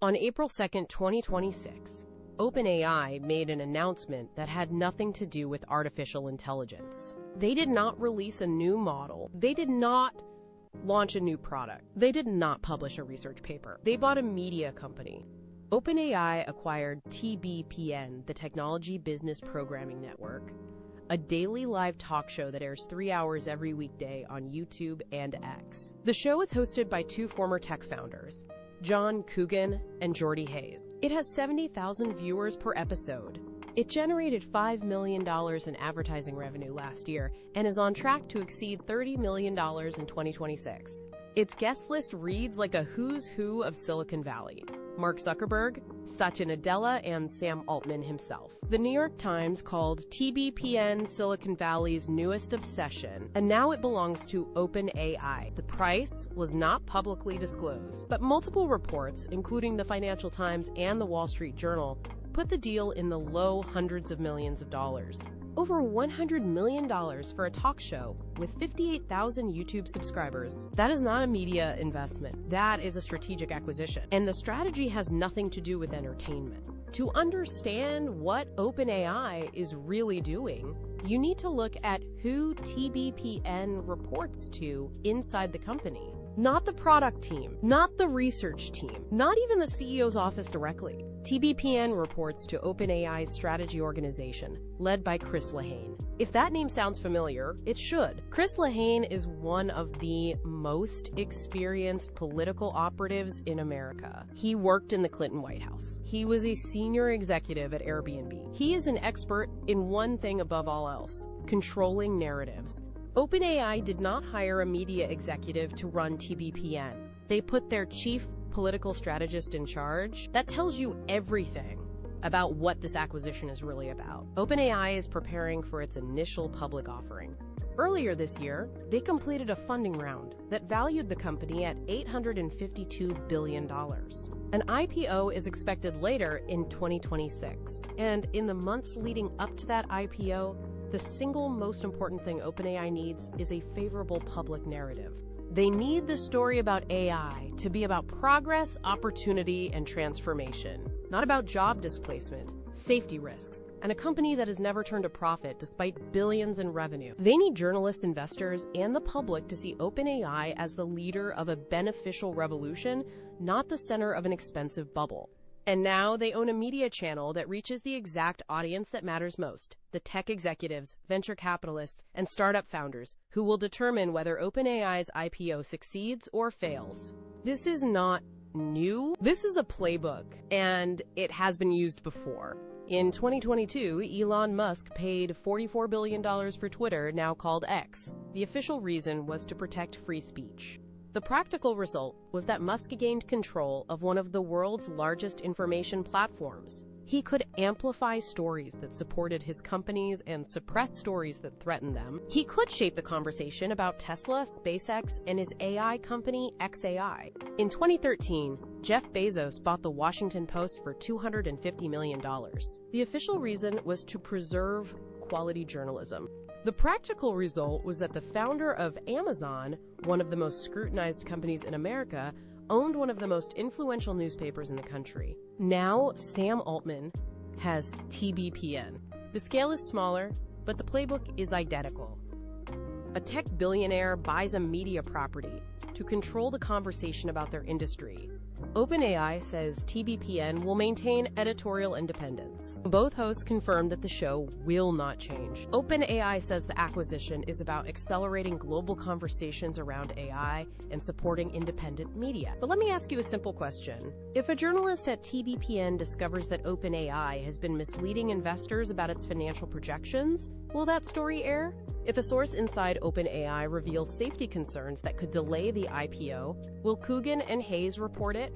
On April 2, 2026, OpenAI made an announcement that had nothing to do with artificial intelligence. They did not release a new model. They did not launch a new product. They did not publish a research paper. They bought a media company. OpenAI acquired TBPN, the Technology Business Programming Network, a daily live talk show that airs 3 hours every weekday on YouTube and X. The show is hosted by two former tech founders, John Coogan and Jordy Hayes. It has 70,000 viewers per episode. It generated $5 million in advertising revenue last year and is on track to exceed $30 million in 2026. Its guest list reads like a who's who of Silicon Valley: Mark Zuckerberg, Satya Nadella, and Sam Altman himself. The New York Times called TBPN Silicon Valley's newest obsession, and now it belongs to OpenAI. The price was not publicly disclosed, but multiple reports, including the Financial Times and the Wall Street Journal, put the deal in the low hundreds of millions of dollars. Over $100 million for a talk show with 58,000 YouTube subscribers. That is not a media investment. That is a strategic acquisition. And the strategy has nothing to do with entertainment. To understand what OpenAI is really doing, you need to look at who TBPN reports to inside the company. Not the product team, not the research team, not even the CEO's office directly. TBPN reports to OpenAI's strategy organization, led by Chris Lehane. If that name sounds familiar, it should. Chris Lehane is one of the most experienced political operatives in America. He worked in the Clinton White House. He was a senior executive at Airbnb. He is an expert in one thing above all else: controlling narratives. OpenAI did not hire a media executive to run TBPN. They put their chief political strategist in charge. That tells you everything about what this acquisition is really about. OpenAI is preparing for its initial public offering. Earlier this year, they completed a funding round that valued the company at $852 billion. An IPO is expected later in 2026. And in the months leading up to that IPO, the single most important thing OpenAI needs is a favorable public narrative. They need the story about AI to be about progress, opportunity, and transformation, not about job displacement, safety risks, and a company that has never turned a profit despite billions in revenue. They need journalists, investors, and the public to see OpenAI as the leader of a beneficial revolution, not the center of an expensive bubble. And now they own a media channel that reaches the exact audience that matters most: the tech executives, venture capitalists, and startup founders who will determine whether OpenAI's IPO succeeds or fails. This is not new. This is a playbook, and it has been used before. In 2022, Elon Musk paid $44 billion for Twitter, now called X. The official reason was to protect free speech. The practical result was that Musk gained control of one of the world's largest information platforms. He could amplify stories that supported his companies and suppress stories that threatened them. He could shape the conversation about Tesla, SpaceX, and his AI company, xAI. In 2013, Jeff Bezos bought the Washington Post for $250 million. The official reason was to preserve quality journalism. The practical result was that the founder of Amazon, one of the most scrutinized companies in America, owned one of the most influential newspapers in the country. Now, Sam Altman has TBPN. The scale is smaller, but the playbook is identical. A tech billionaire buys a media property to control the conversation about their industry. OpenAI says TBPN will maintain editorial independence. Both hosts confirmed that the show will not change. OpenAI says the acquisition is about accelerating global conversations around AI and supporting independent media. But let me ask you a simple question. If a journalist at TBPN discovers that OpenAI has been misleading investors about its financial projections, will that story air? If a source inside OpenAI reveals safety concerns that could delay the IPO, will Coogan and Hayes report it?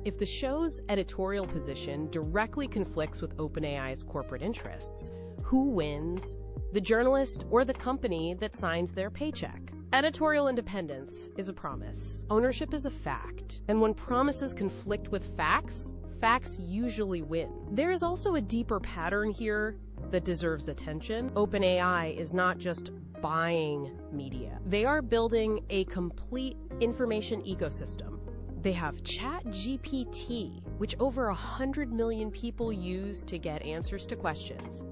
If the show's editorial position directly conflicts with OpenAI's corporate interests, who wins? The journalist or the company that signs their paycheck? Editorial independence is a promise. Ownership is a fact. And when promises conflict with facts, facts usually win. There is also a deeper pattern here that deserves attention. OpenAI is not just buying media. They are building a complete information ecosystem. They have ChatGPT, which over 100 million people use to get answers to questions.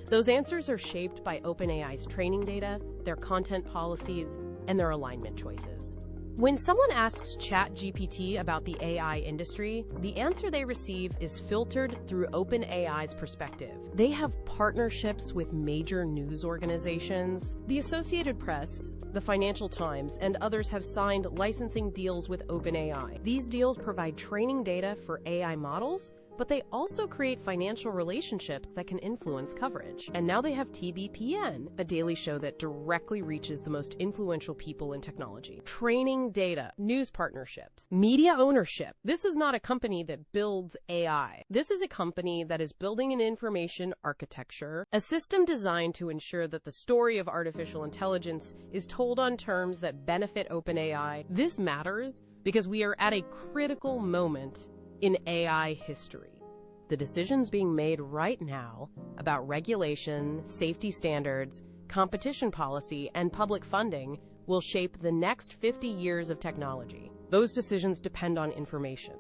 Those answers are shaped by OpenAI's training data, their content policies, and their alignment choices. When someone asks ChatGPT about the AI industry, the answer they receive is filtered through OpenAI's perspective. They have partnerships with major news organizations. The Associated Press, the Financial Times, and others have signed licensing deals with OpenAI. These deals provide training data for AI models, but they also create financial relationships that can influence coverage. And now they have TBPN, a daily show that directly reaches the most influential people in technology. Training data, news partnerships, media ownership. This is not a company that builds AI. This is a company that is building an information architecture, a system designed to ensure that the story of artificial intelligence is told on terms that benefit OpenAI. This matters because we are at a critical moment in AI history. The decisions being made right now about regulation, safety standards, competition policy, and public funding will shape the next 50 years of technology. Those decisions depend on information,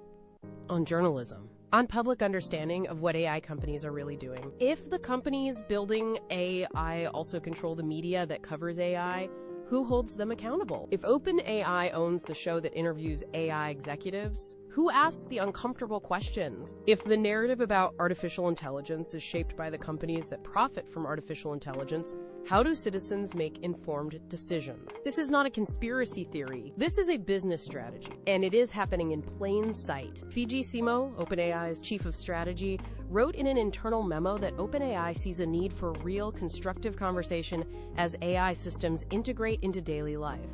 on journalism, on public understanding of what AI companies are really doing. If the companies building AI also control the media that covers AI, who holds them accountable? If OpenAI owns the show that interviews AI executives, who asks the uncomfortable questions? If the narrative about artificial intelligence is shaped by the companies that profit from artificial intelligence, how do citizens make informed decisions? This is not a conspiracy theory. This is a business strategy, and it is happening in plain sight. Fiji Simo, OpenAI's chief of strategy, wrote in an internal memo that OpenAI sees a need for real constructive conversation as AI systems integrate into daily life.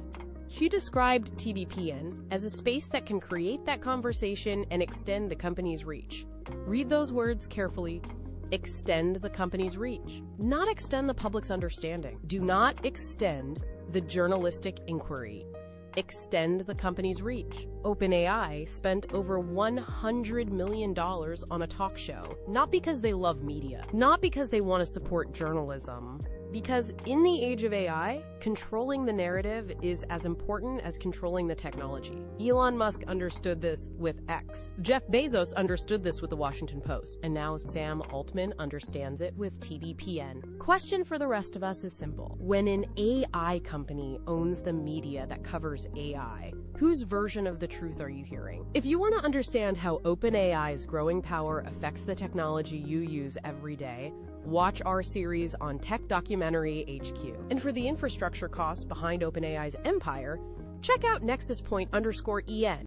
She described TBPN as a space that can create that conversation and extend the company's reach. Read those words carefully. Extend the company's reach, not extend the public's understanding. Do not extend the journalistic inquiry. Extend the company's reach. OpenAI spent over $100 million on a talk show, not because they love media, not because they want to support journalism, because in the age of AI, controlling the narrative is as important as controlling the technology. Elon Musk understood this with X. Jeff Bezos understood this with the Washington Post. And now Sam Altman understands it with TBPN. Question for the rest of us is simple. When an AI company owns the media that covers AI, whose version of the truth are you hearing? If you want to understand how OpenAI's growing power affects the technology you use every day, watch our series on Tech Documentary HQ. And for the infrastructure costs behind OpenAI's empire, check out nexuspoint_en.